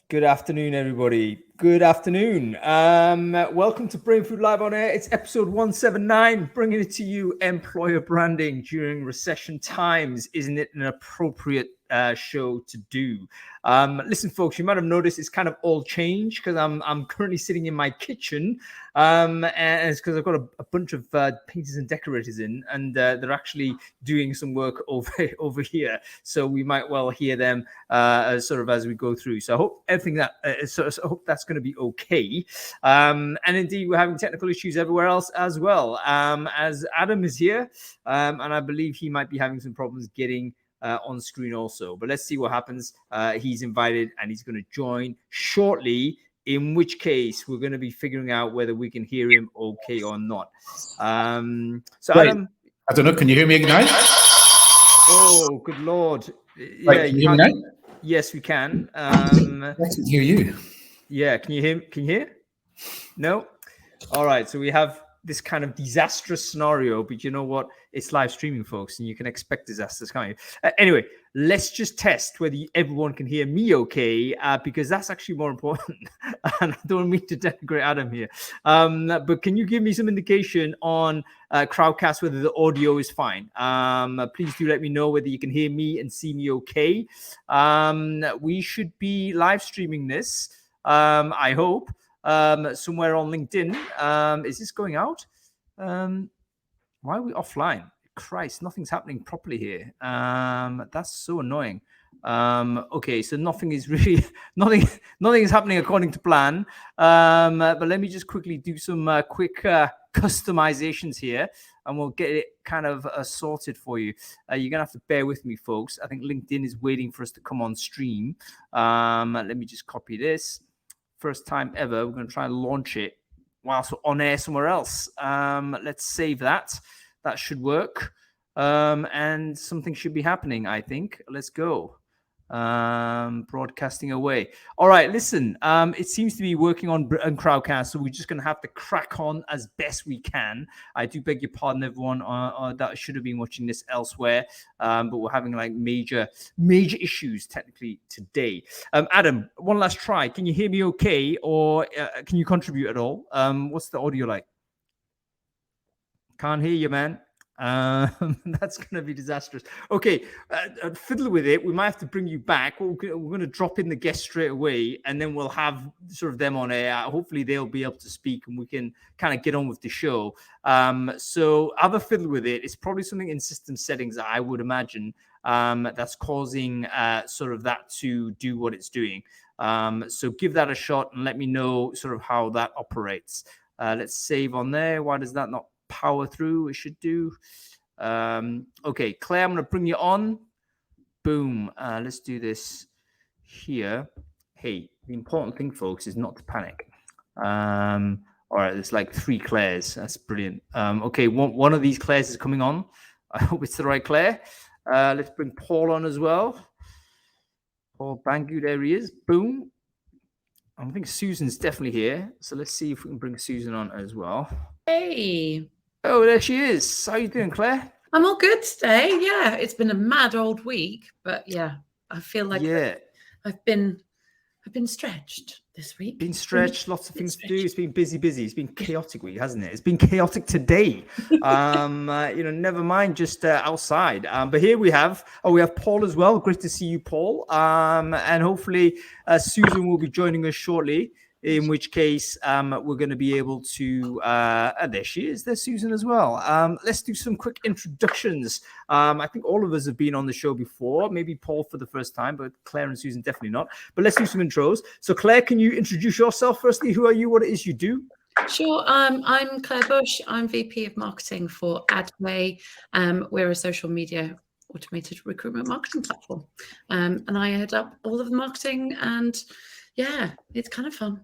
Good afternoon, everybody. Good afternoon. Welcome to Brainfood Live on Air. It's episode 179, bringing it to you, employer branding during recession times. Isn't it an appropriate show to do? Listen, folks, you might have noticed it's kind of all changed because I'm currently sitting in my kitchen, and it's because I've got a bunch of painters and decorators in, and they're actually doing some work over here. So we might well hear them sort of as we go through. So I hope everything I hope that's going to be okay. And indeed, we're having technical issues everywhere else as well. As Adam is here, and I believe he might be having some problems getting on screen also. But let's see what happens. He's invited and he's going to join shortly, in which case we're going to be figuring out whether we can hear him okay or not. So Wait, Adam, I don't know. Can you hear me now? oh, good Lord. Wait, can you hear me now? Yes, we can. I can hear you. Yeah, can you hear? Can you hear? No? All right, so we have this kind of disastrous scenario, but you know what? It's live streaming, folks, and you can expect disasters, can't you? Anyway, let's just test whether everyone can hear me okay, because that's actually more important. And I don't mean to denigrate Adam here. But can you give me some indication on Crowdcast whether the audio is fine? Please do let me know whether you can hear me and see me okay. We should be live streaming this, I hope. Somewhere on LinkedIn. Is this going out? Why are we offline? Christ, nothing's happening properly here. That's so annoying. Okay, so nothing is really nothing is happening according to plan. But let me just quickly do some quick customizations here, and we'll get it kind of sorted for you. You're gonna have to bear with me, folks. I think LinkedIn is waiting for us to come on stream. Let me just copy this. First time ever, we're going to try and launch it whilst we're on air somewhere else. Let's save that. That should work. And something should be happening, I think. Let's go. Broadcasting away. All right, listen, it seems to be working on Crowdcast, so we're just going to have to crack on as best we can. I do beg your pardon, everyone, that should have been watching this elsewhere, but we're having like major issues technically today. Adam, one last try. Can you hear me okay, or can you contribute at all? What's the audio like? Can't hear you, man. That's going to be disastrous. Okay, fiddle with it. We might have to bring you back. We're going to drop in the guest straight away, and then we'll have sort of them on air. Hopefully they'll be able to speak, and we can kind of get on with the show. So have a fiddle with it. It's probably something in system settings, I would imagine, that's causing sort of that to do what it's doing. So give that a shot and let me know sort of how that operates. Let's save on there. Why does that not power through? It should do. Okay, Claire, I'm going to bring you on. Boom. Let's do this here. Hey, the important thing, folks, is not to panic. All right, there's like 3 Claires. That's brilliant. Okay, one of these Claires is coming on. I hope it's the right Claire. Let's bring Paul on as well. Paul Bhangoo, there he is. Boom. I think Susan's definitely here. So let's see if we can bring Susan on as well. Hey. Oh, there she is. How you doing, Claire? I'm all good today. Yeah, it's been a mad old week, but yeah, I feel like I've been stretched this week. Been stretched, lots of things to do. It's been busy. It's been chaotic week, hasn't it? It's been chaotic today. Never mind just outside. But here we have Paul as well. Great to see you, Paul. And hopefully Susan will be joining us shortly. In which case, we're going to be able to. There she is. There's Susan as well. Let's do some quick introductions. I think all of us have been on the show before. Maybe Paul for the first time, but Claire and Susan definitely not. But let's do some intros. So, Claire, can you introduce yourself firstly? Who are you? What it is you do? Sure. I'm Claire Bush. I'm VP of Marketing for Adway. We're a social media automated recruitment marketing platform, and I head up all of the marketing. And yeah, it's kind of fun.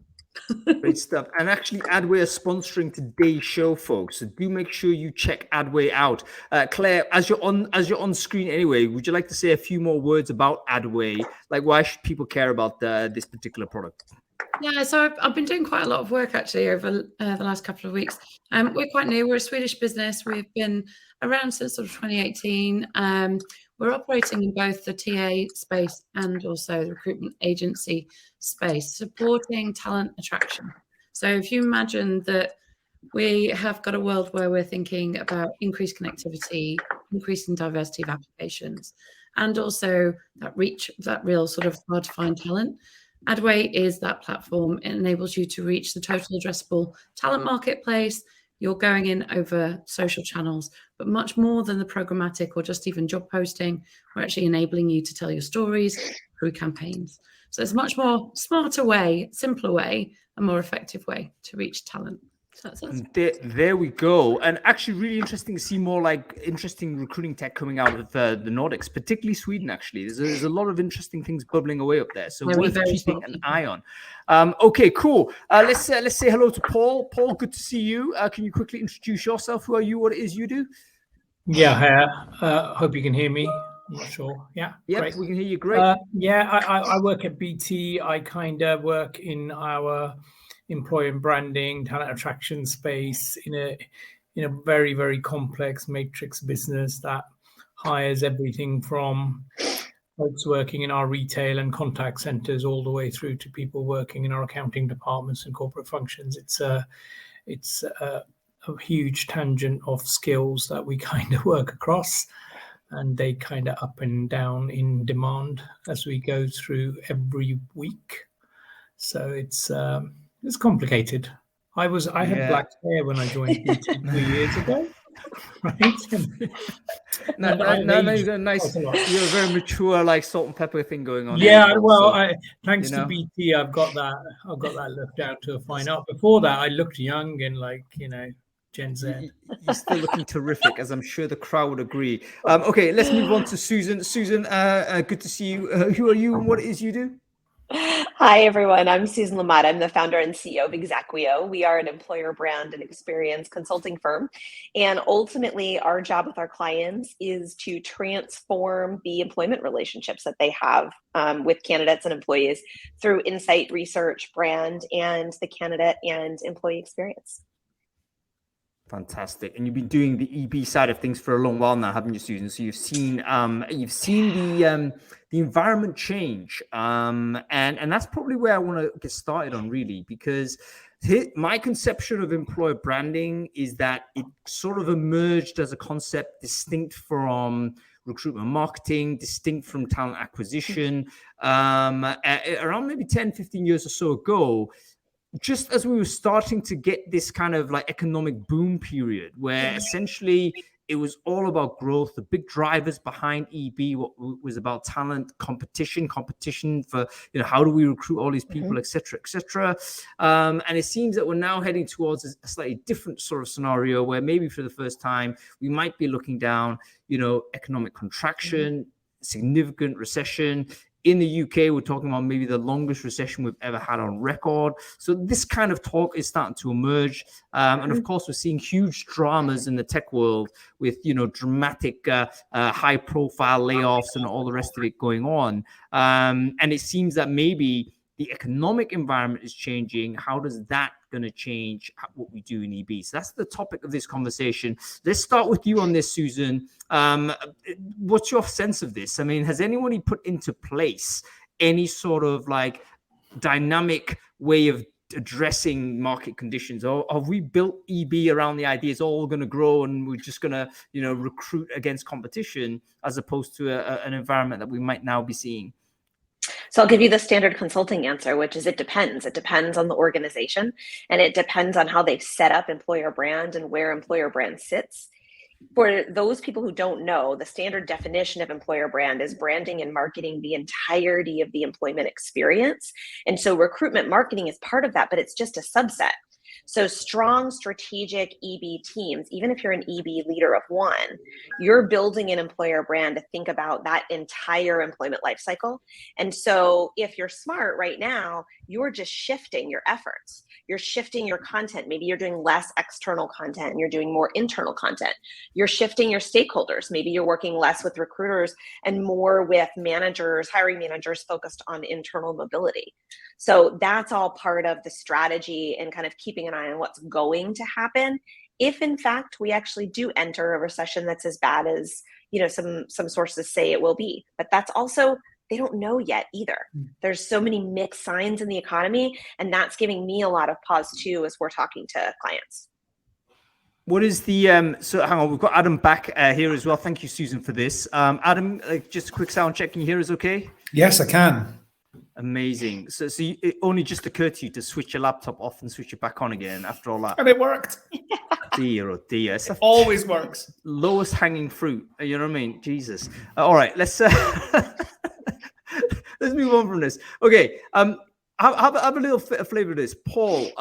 Great stuff. And actually, Adway are sponsoring today's show, folks. So do make sure you check Adway out. Claire, as you're on screen anyway, would you like to say a few more words about Adway? Like, why should people care about this particular product? Yeah, so I've been doing quite a lot of work actually over the last couple of weeks. We're quite new. We're a Swedish business. We've been around since sort of 2018. We're operating in both the TA space and also the recruitment agency space, supporting talent attraction. So if you imagine that we have got a world where we're thinking about increased connectivity, increasing diversity of applications, and also that reach, that real sort of hard to find talent. Adway is that platform. It enables you to reach the total addressable talent marketplace. You're going in over social channels, but much more than the programmatic or just even job posting. We're actually enabling you to tell your stories through campaigns. So it's a much more smarter way, simpler way, a more effective way to reach talent. So there we go. And actually really interesting to see more like interesting recruiting tech coming out of the Nordics, particularly Sweden. Actually, there's a lot of interesting things bubbling away up there, so worth keeping an eye on. Okay, cool. Let's say hello to Paul. Paul, good to see you. Can you quickly introduce yourself? Who are you? What it is you do? Yeah, hope you can hear me. I'm not sure. Yeah, yep, great. We can hear you great. I work at BT. I kind of work in our employer branding, talent attraction space in a very, very complex matrix business that hires everything from folks working in our retail and contact centers all the way through to people working in our accounting departments and corporate functions. It's a huge tangent of skills that we kind of work across, and they kind of up and down in demand as we go through every week. So it's complicated. I had black hair when I joined BT 2 years ago, right? No, you've got a nice. You're a very mature, like salt and pepper thing going on. Yeah, well, thanks to BT, I've got that look down to a fine art. Before that, I looked young and like Gen Z. You're still looking terrific, as I'm sure the crowd would agree. Okay, let's move on to Susan. Susan, good to see you. Who are you and what it is you do? Hi, everyone. I'm Susan LaMotte. I'm the founder and CEO of Exaqueo. We are an employer brand and experience consulting firm. And ultimately, our job with our clients is to transform the employment relationships that they have with candidates and employees through insight, research, brand, and the candidate and employee experience. Fantastic. And you've been doing the EB side of things for a long while now, haven't you, Susan? So you've seen the environment change, and that's probably where I want to get started on, really, because my conception of employer branding is that it sort of emerged as a concept distinct from recruitment marketing, distinct from talent acquisition, around maybe 10, 15 years or so ago, just as we were starting to get this kind of like economic boom period where essentially it was all about growth. The big drivers behind EB was about talent, competition for, how do we recruit all these people, et cetera. And it seems that we're now heading towards a slightly different sort of scenario where maybe for the first time we might be looking down, economic contraction, significant recession. In the UK, we're talking about maybe the longest recession we've ever had on record. So this kind of talk is starting to emerge. And of course, we're seeing huge dramas in the tech world with, dramatic high profile layoffs and all the rest of it going on. And it seems that maybe the economic environment is changing. How does that going to change what we do in EB? So that's the topic of this conversation. Let's start with you on this, Susan. What's your sense of this? I mean, has anybody put into place any sort of like dynamic way of addressing market conditions, or have we built EB around the idea it's all going to grow and we're just going to, recruit against competition as opposed to an environment that we might now be seeing? So I'll give you the standard consulting answer, which is it depends. It depends on the organization, and it depends on how they've set up employer brand and where employer brand sits. For those people who don't know, the standard definition of employer brand is branding and marketing the entirety of the employment experience. And so recruitment marketing is part of that, but it's just a subset. So strong strategic EB teams, even if you're an EB leader of one, you're building an employer brand to think about that entire employment life cycle. And so if you're smart right now, you're just shifting your efforts. You're shifting your content. Maybe you're doing less external content and you're doing more internal content. You're shifting your stakeholders. Maybe you're working less with recruiters and more with managers, hiring managers focused on internal mobility. So that's all part of the strategy and kind of keeping an eye on what's going to happen if in fact we actually do enter a recession that's as bad as, you know, some sources say it will be. But that's also, they don't know yet either. There's so many mixed signs in the economy, and that's giving me a lot of pause too as we're talking to clients. What is the so hang on, we've got Adam back here as well. Thank you, Susan, for this. Adam, just a quick sound check. Can you hear us okay? Yes, I can. Amazing. So it only just occurred to you to switch your laptop off and switch it back on again after all that. And it worked. Dear, oh dear. It always works. Lowest hanging fruit. You know what I mean? Jesus. All right, let's let's move on from this. Okay. Have a little flavor of this, Paul.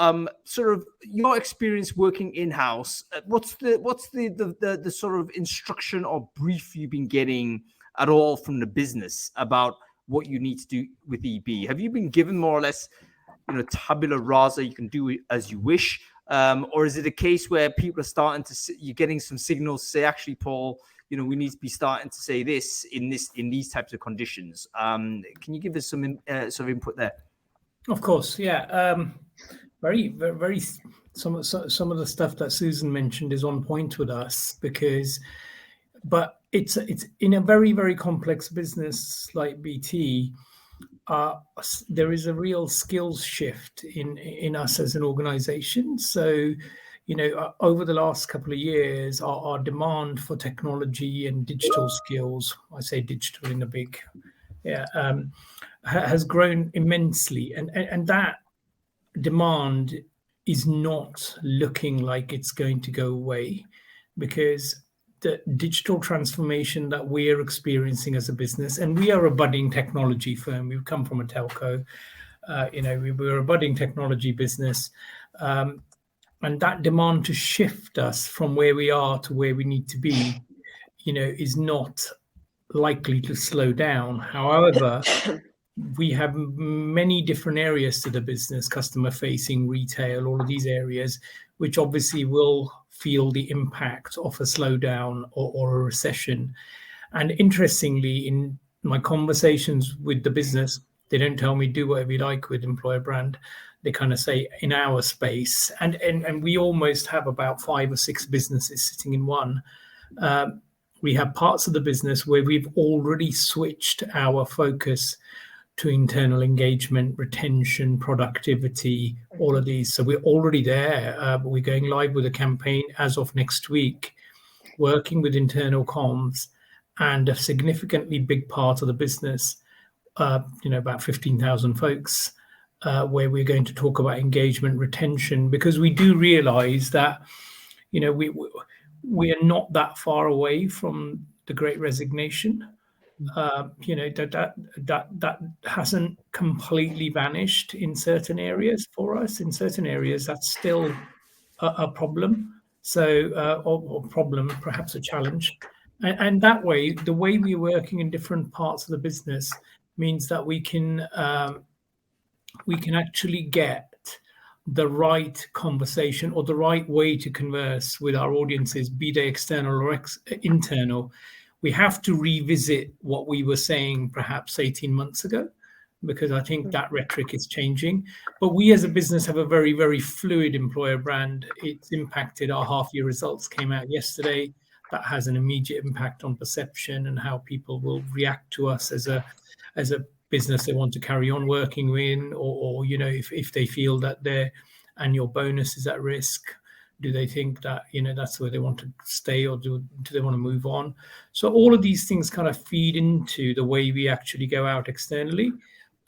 Sort of your experience working in house. What's the sort of instruction or brief you've been getting at all from the business about what you need to do with EB? Have you been given more or less, you know, tabula rasa, you can do it as you wish, or is it a case where people are starting to you're getting some signals to say, actually, Paul, you know, we need to be starting to say this in these types of conditions? Can you give us some sort of input there? Of course, yeah. Very. Some of the stuff that Susan mentioned is on point with us but it's in a very, very complex business like BT. There is a real skills shift in us as an organization. So, you know, over the last couple of years, our demand for technology and digital skills, I say digital in a big, has grown immensely. And that demand is not looking like it's going to go away, because the digital transformation that we're experiencing as a business, and we are a budding technology firm. We've come from a telco, we're a budding technology business. And that demand to shift us from where we are to where we need to be, you know, is not likely to slow down. However, we have many different areas to the business, customer facing, retail, all of these areas, which obviously will feel the impact of a slowdown or a recession. And interestingly, in my conversations with the business, they don't tell me do whatever you like with employer brand. They kind of say in our space, and we almost have about 5 or 6 businesses sitting in one. We have parts of the business where we've already switched our focus to internal engagement, retention, productivity, all of these. So we're already there. But we're going live with a campaign as of next week, working with internal comms, and a significantly big part of the business, about 15,000 folks, where we're going to talk about engagement, retention, because we do realize that, you know, we are not that far away from the Great Resignation. That hasn't completely vanished in certain areas for us. In certain areas, that's still a problem. So, or problem, perhaps a challenge. And that way, the way we're working in different parts of the business means that we can actually get the right conversation or the right way to converse with our audiences, be they external or internal. We have to revisit what we were saying perhaps 18 months ago, because I think that rhetoric is changing. But we as a business have a very, very fluid employer brand. It's impacted. Our half-year results came out yesterday. That has an immediate impact on perception and how people will react to us as a business they want to carry on working with, or you know, if they feel that their annual bonus is at risk. Do they think that, you know, that's where they want to stay, or do they want to move on? So all of these things kind of feed into the way we actually go out externally,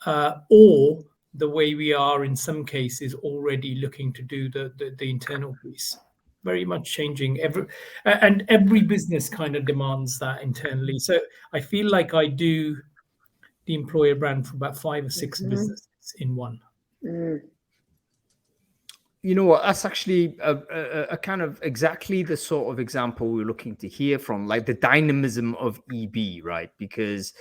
or the way we are in some cases already looking to do the internal piece. Very much changing. Every business kind of demands that internally. So I feel like I do the employer brand for about 5 or 6 businesses in one. You know what? That's actually a kind of exactly the sort of example we're looking to hear from, like the dynamism of EB, right? Because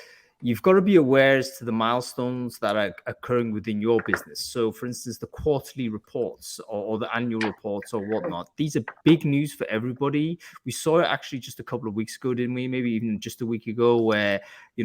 you've got to be aware as to the milestones that are occurring within your business. So, for instance, the quarterly reports or the annual reports or whatnot, these are big news for everybody. We saw it actually just a couple of weeks ago, didn't we? Maybe even just a week ago, where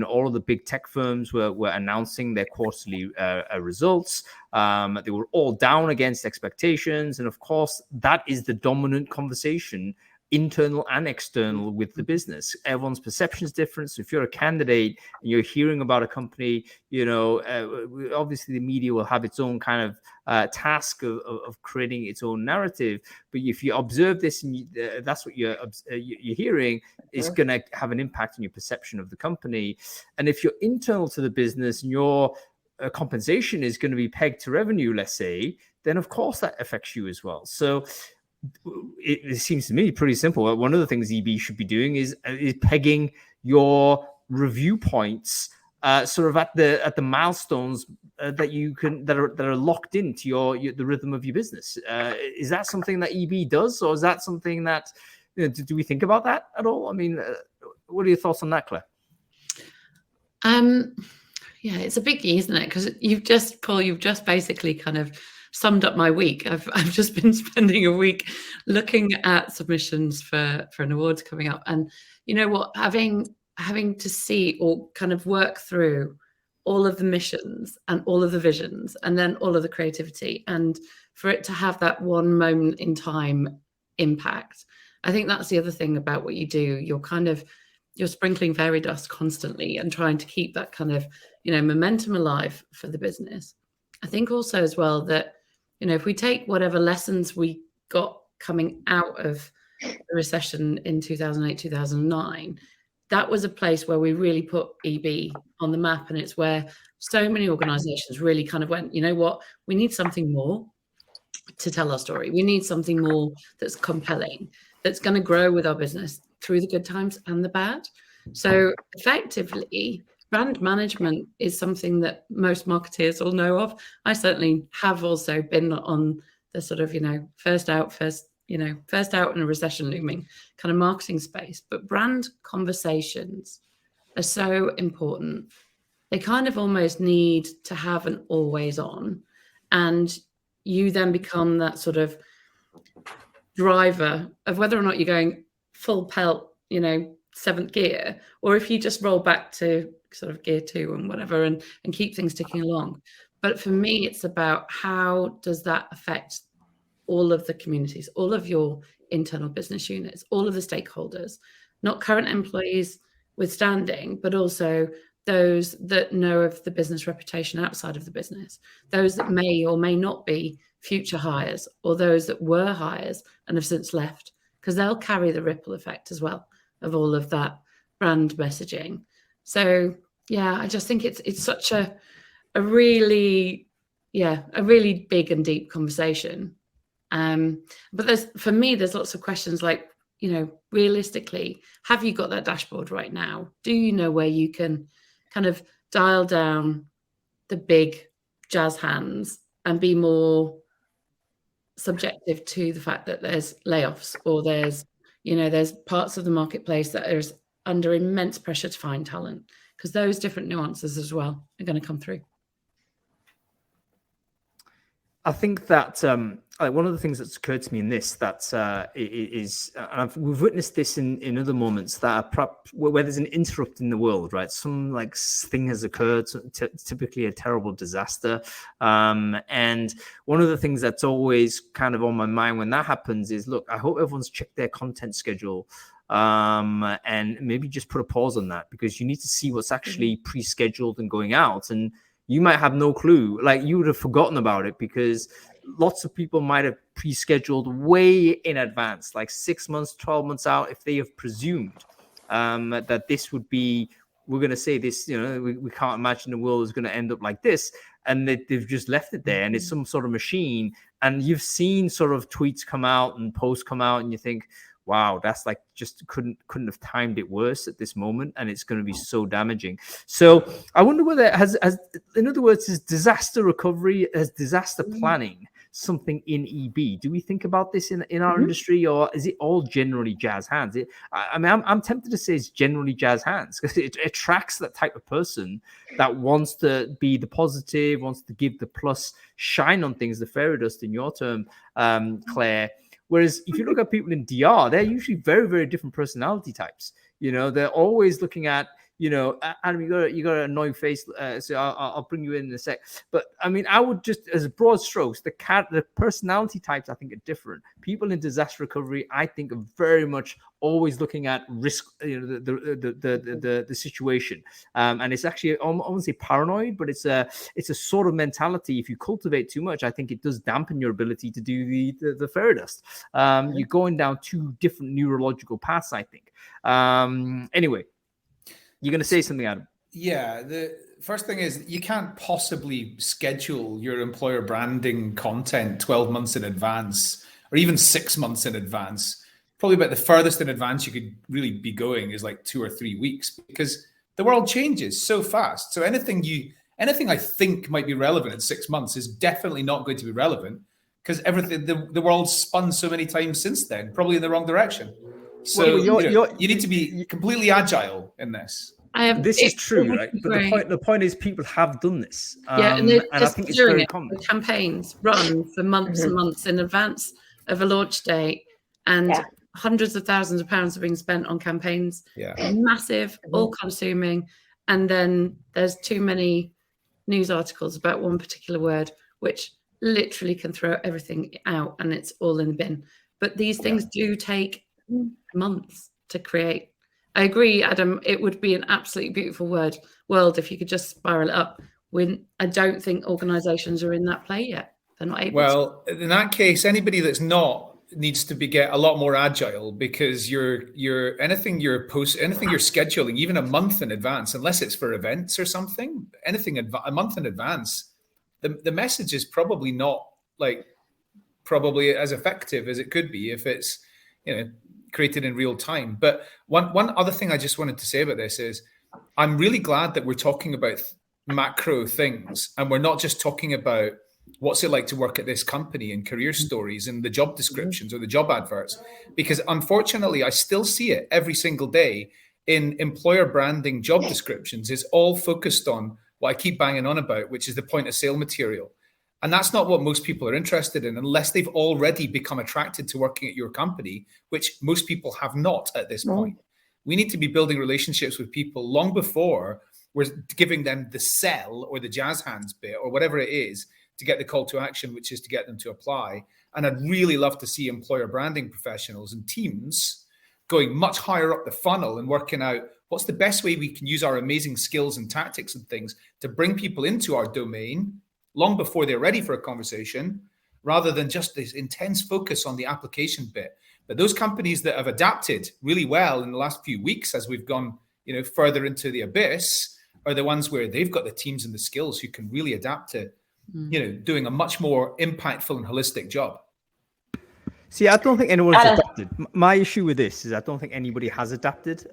all of the big tech firms were announcing their quarterly results. They were all down against expectations, and of course, that is the dominant conversation, internal and external, with the business. Everyone's perception is different. So if you're a candidate and you're hearing about a company, obviously the media will have its own kind of task of creating its own narrative. But if you observe this and that's what you're hearing, it's going to have an impact on your perception of the company. And if you're internal to the business and your compensation is going to be pegged to revenue, let's say, then of course that affects you as well. So it seems to me pretty simple. One of the things EB should be doing is pegging your review points sort of at the milestones that are locked into the rhythm of your business. Is that something that EB does, or is that something that do we think about that at all? I mean, what are your thoughts on that, Claire? Yeah, it's a biggie, isn't it? Because you've just basically kind of summed up my week. I've just been spending a week looking at submissions for an awards coming up, and you know what, having to see or kind of work through all of the missions and all of the visions and then all of the creativity, and for it to have that one moment in time impact. I think that's the other thing about what you do. You're sprinkling fairy dust constantly and trying to keep that kind of momentum alive for the business. I think also as well that if we take whatever lessons we got coming out of the recession in 2008, 2009, that was a place where we really put EB on the map. And it's where so many organizations really kind of went, you know what, we need something more to tell our story. We need something more that's compelling, that's going to grow with our business through the good times and the bad. So effectively, brand management is something that most marketeers will know of. I certainly have also been on the sort of, first out in a recession looming kind of marketing space. But brand conversations are so important. They kind of almost need to have an always on. And you then become that sort of driver of whether or not you're going full pelt, seventh gear, or if you just roll back to sort of gear 2 and whatever and keep things ticking along. But for me, it's about how does that affect all of the communities, all of your internal business units, all of the stakeholders, not current employees withstanding, but also those that know of the business reputation outside of the business, those that may or may not be future hires, or those that were hires and have since left, because they'll carry the ripple effect as well of all of that brand messaging. So yeah, I just think it's such a really big and deep conversation. But there's lots of questions like, realistically, have you got that dashboard right now? Do you know where you can kind of dial down the big jazz hands and be more subjective to the fact that there's layoffs, or there's parts of the marketplace that are under immense pressure to find talent, because those different nuances as well are going to come through. I think that one of the things that's occurred to me in this and we've witnessed this in other moments that are where there's an interrupt in the world, right? Some thing has occurred, typically a terrible disaster. And one of the things that's always kind of on my mind when that happens is, look, I hope everyone's checked their content schedule. And maybe just put a pause on that, because you need to see what's actually pre-scheduled and going out. And you might have no clue, like you would have forgotten about it, because lots of people might have pre-scheduled way in advance, like 6 months, 12 months out, if they have presumed that this would be, we're going to say this, we can't imagine the world is going to end up like this. And they've just left it there, and it's some sort of machine. And you've seen sort of tweets come out and posts come out, and you think, wow, that's like just couldn't have timed it worse at this moment, and it's going to be so damaging. So I wonder whether in other words, is disaster recovery, has disaster planning something in EB. Do we think about this in our industry, or is it all generally jazz hands? I mean, I'm tempted to say it's generally jazz hands because it attracts that type of person that wants to be the positive, wants to give the plus, shine on things, the fairy dust in your term, Claire. Whereas if you look at people in DR, they're usually very, very different personality types. You know, they're always looking at, you know, Adam, you got an annoying face, so I'll bring you in a sec. But I mean, I would just, as broad strokes, the personality types I think are different. People in disaster recovery, I think, are very much always looking at risk, you know, the situation, and it's actually I won't say paranoid, but it's a sort of mentality. If you cultivate too much, I think it does dampen your ability to do the fairy dust. You're going down two different neurological paths, I think. Anyway. You're going to say something, Adam? Yeah, the first thing is you can't possibly schedule your employer branding content 12 months in advance or even 6 months in advance. Probably about the furthest in advance you could really be going is like 2 or 3 weeks, because the world changes so fast. So anything I think might be relevant in 6 months is definitely not going to be relevant, because everything the world's spun so many times since then, probably in the wrong direction. So you need to be completely agile in this. This is true, right? But the point is, people have done this, and I think it's very common. Campaigns run for months and months in advance of a launch date, and hundreds of thousands of pounds are being spent on campaigns. Massive, all-consuming, and then there's too many news articles about one particular word, which literally can throw everything out, and it's all in the bin. But these things do take months to create. I agree, Adam. It would be an absolutely beautiful world if you could just spiral it up. When I don't think organisations are in that play yet. They're not able. Well, in that case, anybody that's not needs to get a lot more agile, because anything you're scheduling even a month in advance, unless it's for events or something, anything a month in advance, the message is probably not probably as effective as it could be if it's, you know, created in real time. But one other thing I just wanted to say about this is I'm really glad that we're talking about macro things, and we're not just talking about what's it like to work at this company and career stories and the job descriptions or the job adverts, because unfortunately I still see it every single day in employer branding job descriptions. Is all focused on what I keep banging on about, which is the point of sale material. And that's not what most people are interested in, unless they've already become attracted to working at your company, which most people have not at this point. We need to be building relationships with people long before we're giving them the sell or the jazz hands bit or whatever it is to get the call to action, which is to get them to apply. And I'd really love to see employer branding professionals and teams going much higher up the funnel and working out what's the best way we can use our amazing skills and tactics and things to bring people into our domain long before they're ready for a conversation, rather than just this intense focus on the application bit. But those companies that have adapted really well in the last few weeks, as we've gone, you know, further into the abyss, are the ones where they've got the teams and the skills who can really adapt to, you know, doing a much more impactful and holistic job. See, I don't think anyone's adapted. My issue with this is I don't think anybody has adapted.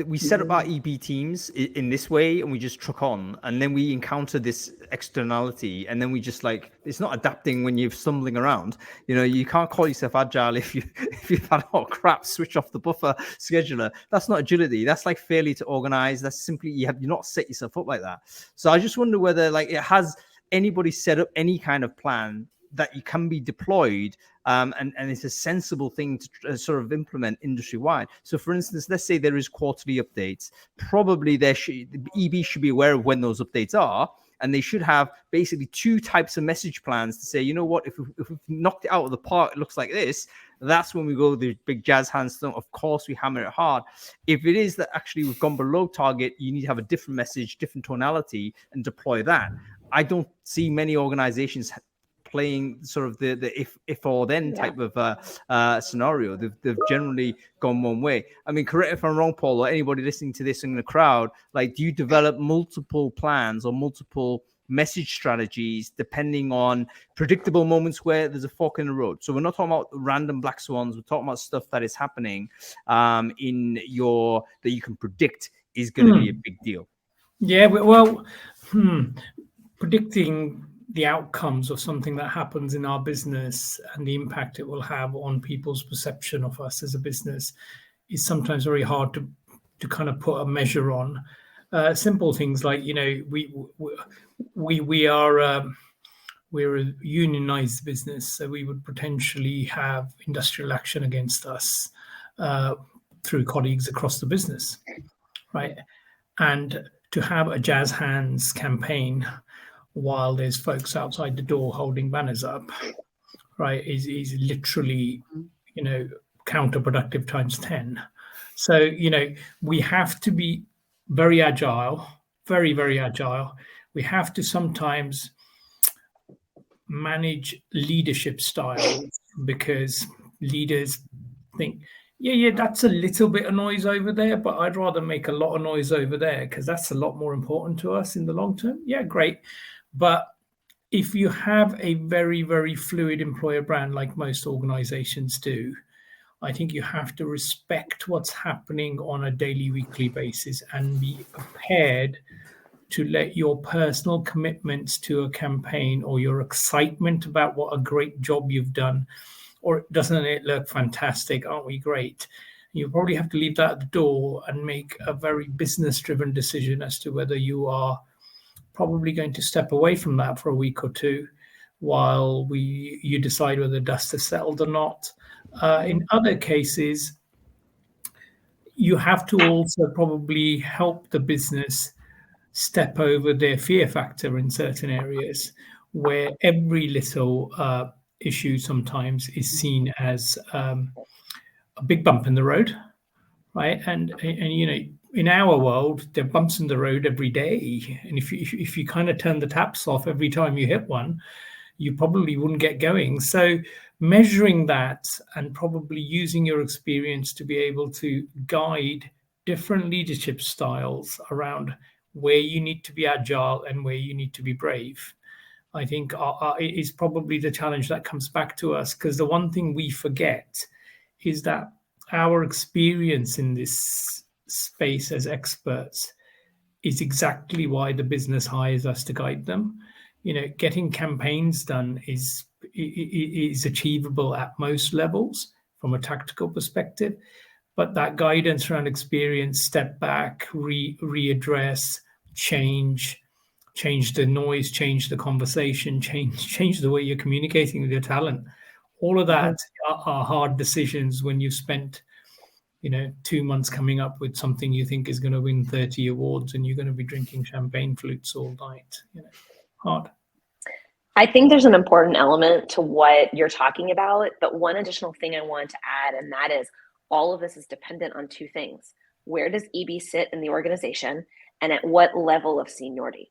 We set up our EB teams in this way, and we just truck on, and then we encounter this externality, and then we just it's not adapting when you're stumbling around. You know, you can't call yourself agile if you've had crap, switch off the buffer scheduler. That's not agility. That's like failure to organize. That's simply you're not set yourself up like that. So I just wonder whether it has anybody set up any kind of plan that you can be deployed, and it's a sensible thing to sort of implement industry-wide. So, for instance, let's say there is quarterly updates. Probably EB should be aware of when those updates are, and they should have basically two types of message plans to say, you know what, if we've knocked it out of the park, it looks like this, that's when we go the big jazz hands thing. Of course, we hammer it hard. If it is that actually we've gone below target, you need to have a different message, different tonality, and deploy that. I don't see many organizations playing sort of the if or then type of scenario. They've generally gone one way. I mean, correct if I'm wrong, Paul, or anybody listening to this in the crowd, do you develop multiple plans or multiple message strategies depending on predictable moments where there's a fork in the road? So we're not talking about random black swans. We're talking about stuff that is happening that you can predict is going to be a big deal. Yeah, well, predicting the outcomes of something that happens in our business and the impact it will have on people's perception of us as a business is sometimes very hard to kind of put a measure on. Simple things like, we're a unionized business, so we would potentially have industrial action against us through colleagues across the business, right? And to have a jazz hands campaign while there's folks outside the door holding banners up, right, is literally, counterproductive times 10. So, we have to be very agile, very, very agile. We have to sometimes manage leadership styles because leaders think, yeah, that's a little bit of noise over there, but I'd rather make a lot of noise over there because that's a lot more important to us in the long term. Yeah, great. But if you have a very, very fluid employer brand like most organizations do, I think you have to respect what's happening on a daily, weekly basis and be prepared to let your personal commitments to a campaign or your excitement about what a great job you've done, or doesn't it look fantastic, aren't we great? You probably have to leave that at the door and make a very business-driven decision as to whether you are probably going to step away from that for a week or two while you decide whether dust has settled or not. In other cases, you have to also probably help the business step over their fear factor in certain areas where every little issue sometimes is seen as a big bump in the road, right? And in our world, there are bumps in the road every day. And if you kind of turn the taps off every time you hit one, you probably wouldn't get going. So measuring that and probably using your experience to be able to guide different leadership styles around where you need to be agile and where you need to be brave, I think is probably the challenge that comes back to us, because the one thing we forget is that our experience in this space as experts is exactly why the business hires us to guide them. Getting campaigns done is achievable at most levels from a tactical perspective, but that guidance around experience, step back, readdress, change the noise, change the conversation, change the way you're communicating with your talent. All of that are hard decisions when you've spent 2 months coming up with something you think is going to win 30 awards and you're going to be drinking champagne flutes all night. Hard. I think there's an important element to what you're talking about, but one additional thing I want to add, and that is all of this is dependent on two things. Where does EB sit in the organization and at what level of seniority?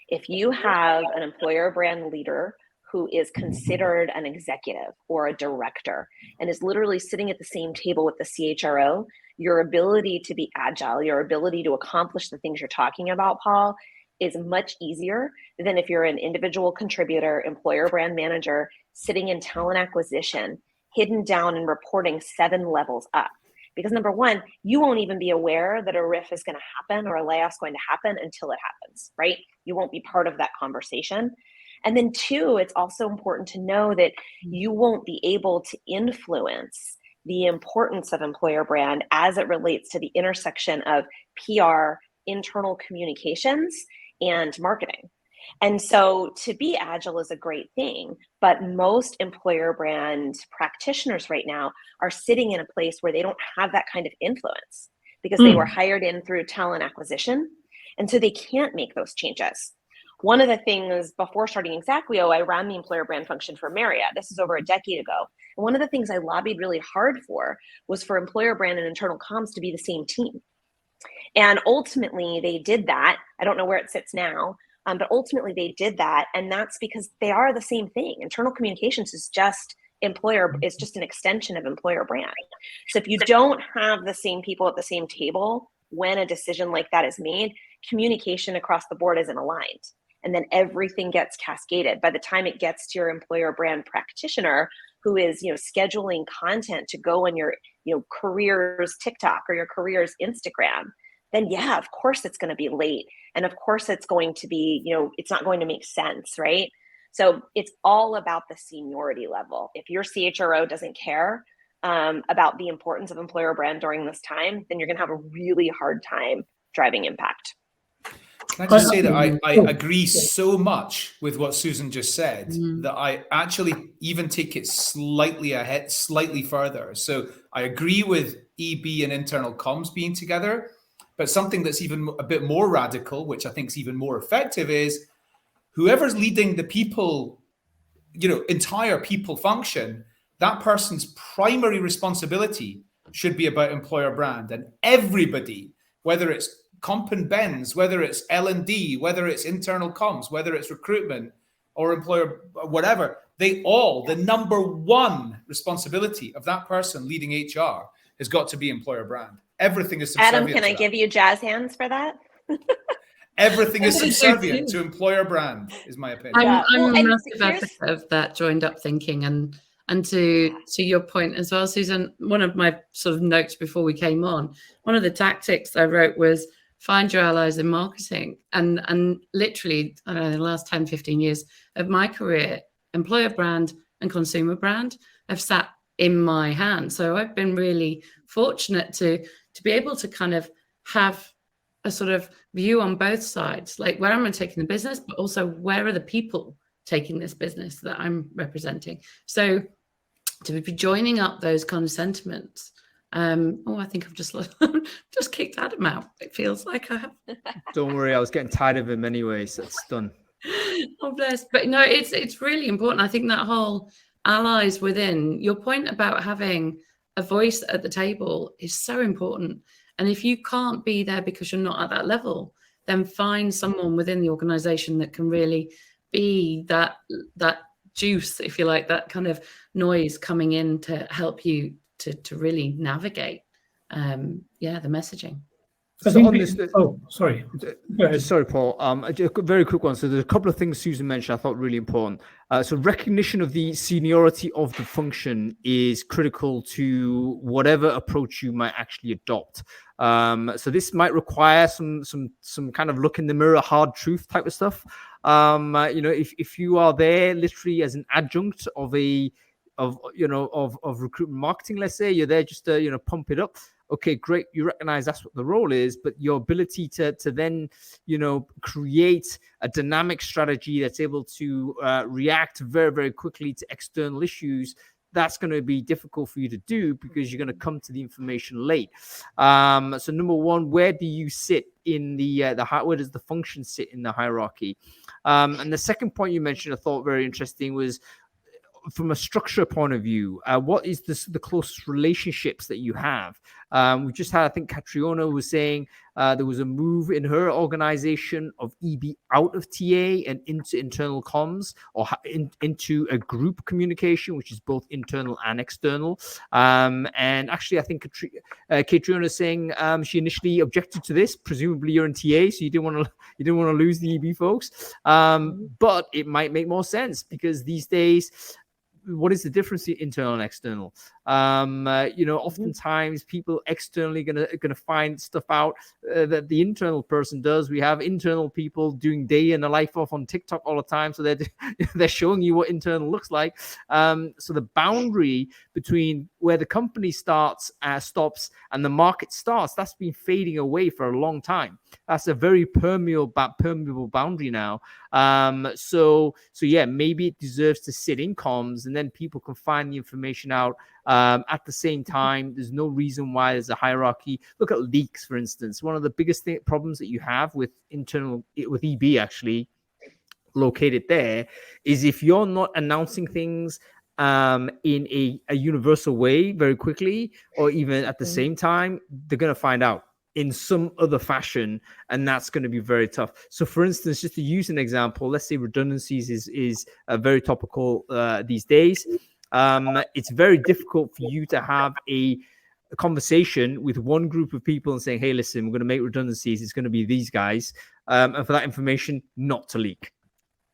If you have an employer brand leader who is considered an executive or a director and is literally sitting at the same table with the CHRO, your ability to be agile, your ability to accomplish the things you're talking about, Paul, is much easier than if you're an individual contributor, employer brand manager, sitting in talent acquisition, hidden down and reporting 7 levels up. Because number one, you won't even be aware that a RIF is going to happen or a layoff's going to happen until it happens, right? You won't be part of that conversation. And then 2, it's also important to know that you won't be able to influence the importance of employer brand as it relates to the intersection of PR, internal communications, and marketing. And so to be agile is a great thing, but most employer brand practitioners right now are sitting in a place where they don't have that kind of influence because they were hired in through talent acquisition. And so they can't make those changes. One of the things before starting Exaqueo, I ran the employer brand function for Marriott. This is over a decade ago. And one of the things I lobbied really hard for was for employer brand and internal comms to be the same team. And ultimately they did that. I don't know where it sits now, but ultimately they did that. And that's because they are the same thing. Internal communications is just an extension of employer brand. So if you don't have the same people at the same table, when a decision like that is made, communication across the board isn't aligned. And then everything gets cascaded. By the time it gets to your employer brand practitioner who is, scheduling content to go on your, careers TikTok or your careers Instagram, then yeah, of course it's going to be late. And of course it's going to be, it's not going to make sense, right? So it's all about the seniority level. If your CHRO doesn't care about the importance of employer brand during this time, then you're going to have a really hard time driving impact. Can I just say that I agree so much with what Susan just said that I actually even take it slightly further. So I agree with EB and internal comms being together, but something that's even a bit more radical, which I think is even more effective, is whoever's leading the people, entire people function, that person's primary responsibility should be about employer brand. And everybody, whether it's Comp and Benz, whether it's L&D, whether it's internal comms, whether it's recruitment or employer, whatever, the number one responsibility of that person leading HR has got to be employer brand. Everything is subservient. Adam, can I give you jazz hands for that? Everything is subservient to employer brand, is my opinion. I'm a massive advocate of that joined up thinking, and to your point as well, Susan, one of my sort of notes before we came on, one of the tactics I wrote was find your allies in marketing. And literally, I don't know, the last 10, 15 years of my career, employer brand and consumer brand have sat in my hand. So I've been really fortunate to be able to kind of have a sort of view on both sides, like where am I taking the business, but also where are the people taking this business that I'm representing. So to be joining up those kind of sentiments, I think I've just kicked Adam out. It feels like I have. Don't worry, I was getting tired of him anyway, so it's done. Oh, bless. But no, it's really important. I think that whole allies within, your point about having a voice at the table is so important. And if you can't be there because you're not at that level, then find someone within the organization that can really be that juice, if you like, that kind of noise coming in to help you to really navigate the messaging. Sorry. Sorry, Paul. A very quick one. So there's a couple of things Susan mentioned I thought really important. So recognition of the seniority of the function is critical to whatever approach you might actually adopt. So this might require some kind of look in the mirror, hard truth type of stuff. If you are there literally as an adjunct of recruitment marketing, let's say you're there just to pump it up. Okay, great. You recognize that's what the role is, but your ability to then, create a dynamic strategy that's able to react very, very quickly to external issues, that's going to be difficult for you to do because you're going to come to the information late. So number one, where do you sit in where does the function sit in the hierarchy? And the second point you mentioned, I thought very interesting, was from a structure point of view, what is the closest relationships that you have? We just had, I think Catriona was saying there was a move in her organization of EB out of TA and into internal comms, or into a group communication, which is both internal and external. And actually, I think Catriona is saying she initially objected to this. Presumably, you're in TA, so you didn't want to lose the EB folks. But it might make more sense because these days, what is the difference in internal and external? Oftentimes people externally gonna find stuff out that the internal person does. We have internal people doing day in the life off on TikTok all the time, so they're showing you what internal looks like. So the boundary between where the company stops and the market starts, that's been fading away for a long time. That's a very permeable boundary now. So yeah, maybe it deserves to sit in comms, and then people can find the information out at the same time. There's no reason why there's a hierarchy. Look at leaks, for instance. One of the biggest problems that you have with EB actually located there is if you're not announcing things in a universal way very quickly, or even at the same time, they're going to find out in some other fashion, and that's going to be very tough. So for instance, just to use an example, let's say redundancies is very topical these days. It's very difficult for you to have a conversation with one group of people and saying, hey, listen, we're going to make redundancies, it's going to be these guys, and for that information not to leak,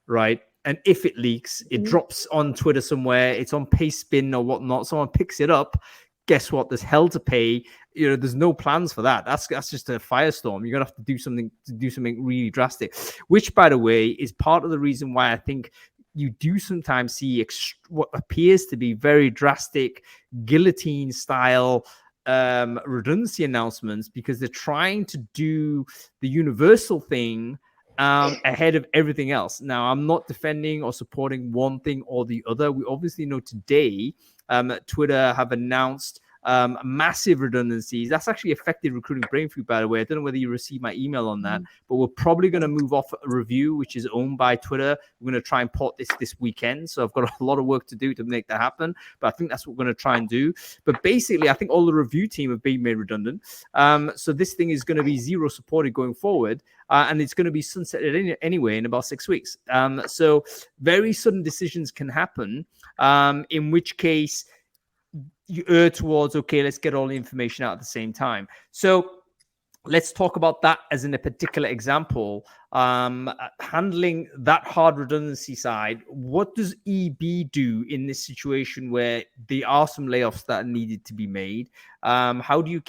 right? And if it leaks, it drops on Twitter somewhere, it's on Pastebin or whatnot, someone picks it up, guess what? There's hell to pay. There's no plans for that. That's just a firestorm. You're gonna have to do something really drastic. Which, by the way, is part of the reason why I think you do sometimes see what appears to be very drastic guillotine style redundancy announcements, because they're trying to do the universal thing ahead of everything else. Now, I'm not defending or supporting one thing or the other. We obviously know today Twitter have announced massive redundancies. That's actually affected recruiting Brainfood, by the way. I don't know whether you received my email on that, but we're probably going to move off a review, which is owned by Twitter. We're going to try and port this weekend. So I've got a lot of work to do to make that happen, but I think that's what we're going to try and do. But basically, I think all the review team have been made redundant. So this thing is going to be zero supported going forward. And it's going to be sunsetted anyway in about 6 weeks. So very sudden decisions can happen, in which case you err towards, okay, let's get all the information out at the same time. So let's talk about that as in a particular example. Handling that hard redundancy side, what does EB do in this situation where there are some layoffs that are needed to be made? How do you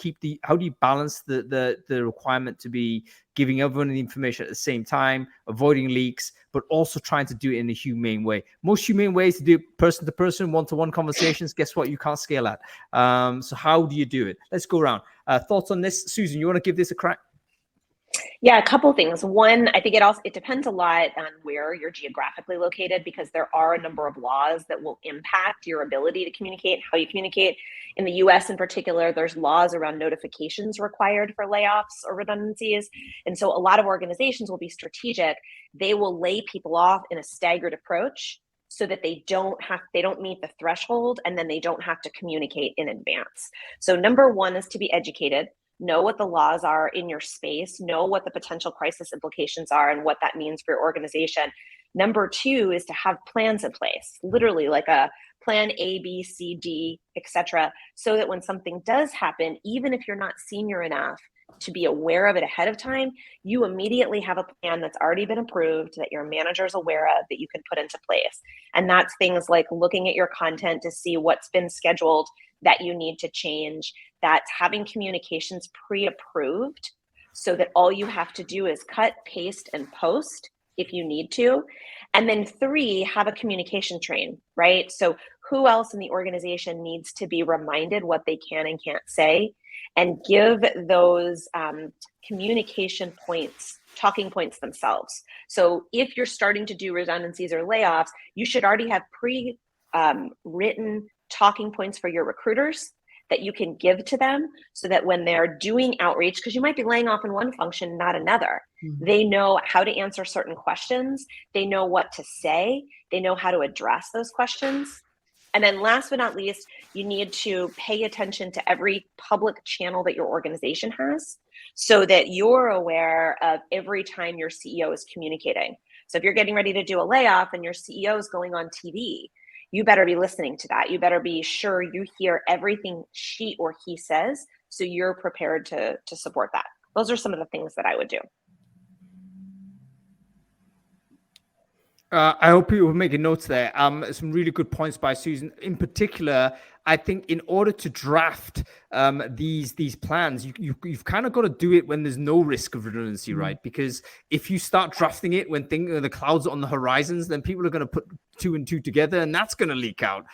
balance the requirement to be giving everyone the information at the same time, avoiding leaks, but also trying to do it in a humane way? Most humane ways to do it person to person, one-to-one conversations, guess what? You can't scale that. So how do you do it? Let's go around. Thoughts on this? Susan, you want to give this a crack? Yeah, a couple things. One, I think it depends a lot on where you're geographically located, because there are a number of laws that will impact your ability to communicate, how you communicate. In the US in particular, there's laws around notifications required for layoffs or redundancies. And so a lot of organizations will be strategic. They will lay people off in a staggered approach so that they don't meet the threshold, and then they don't have to communicate in advance. So number one is to be educated. Know what the laws are in your space, know what the potential crisis implications are and what that means for your organization. Number two is to have plans in place, literally like a plan A, B, C, D, etc., so that when something does happen, even if you're not senior enough to be aware of it ahead of time, you immediately have a plan that's already been approved, that your manager is aware of, that you can put into place. And that's things like looking at your content to see what's been scheduled that you need to change. That's having communications pre-approved so that all you have to do is cut, paste, and post if you need to. And then three, have a communication train, right? So who else in the organization needs to be reminded what they can and can't say, and give those communication points, talking points themselves. So if you're starting to do redundancies or layoffs, you should already have written talking points for your recruiters that you can give to them, so that when they're doing outreach, because you might be laying off in one function, not another, they know how to answer certain questions, they know what to say, they know how to address those questions. And then last but not least, you need to pay attention to every public channel that your organization has, so that you're aware of every time your CEO is communicating. So if you're getting ready to do a layoff and your CEO is going on TV, you better be listening to that. You better be sure you hear everything she or he says, so you're prepared to support that. Those are some of the things that I would do. I hope people are making notes there. Some really good points by Susan. In particular, I think in order to draft these plans, you've kind of got to do it when there's no risk of redundancy, right? Because if you start drafting it when the clouds are on the horizons, then people are going to put 2 and 2 together, and that's going to leak out.